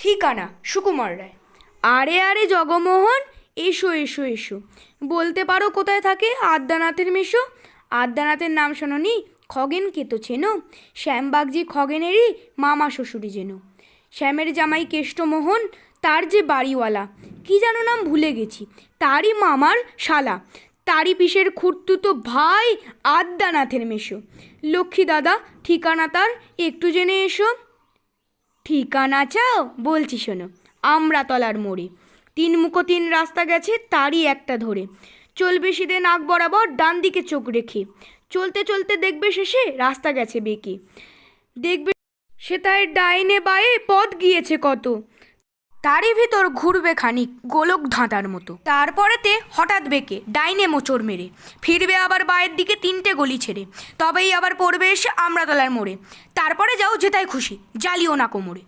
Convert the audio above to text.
ঠিকানা সুকুমার রায়। আরে আরে জগমোহন, এসো এসো এসো। বলতে পারো কোথায় থাকে আদ্যানাথের মেশো? আদ্যানাথের নাম শোনোনি? খগেনকে তো চেনো? শ্যামবাগজি খগেনেরই মামা শ্বশুরি যেন। শ্যামের জামাই কেষ্টমোহন, তার যে বাড়িওয়ালা, কি যেন নাম ভুলে গেছি, তারই মামার শালা, তারই পিসের খুড়তুতো ভাই আদ্যানাথের মেশো। লক্ষ্মী দাদা, ঠিকানা তার একটু জেনে এসো। ঠিকানা চাও? বলছি শোনো। আমড়াতলার মোড়ে, তিন মুখো তিন রাস্তা গেছে, তারই একটা ধরে চলবে সিধে নাক বরাবর, ডান দিকে চোখ রেখে। চলতে চলতে দেখবে শেষে রাস্তা গেছে বেঁকে। দেখবে সে তাই ডাইনে বায়ে পথ গিয়েছে কত, তারই ভিতর ঘুরবে খানিক গোলক ধাঁধার মতো। তারপরেতে হঠাৎ বেঁকে ডাইনে মোচড় মেরে ফিরবে আবার বায়ের দিকে তিনটে গলি ছেড়ে, তবেই আবার পড়বে এসে আমড়াতলার মোড়ে। তারপরে যাও যেটাই খুশি, জ্বালিও না কোমরে।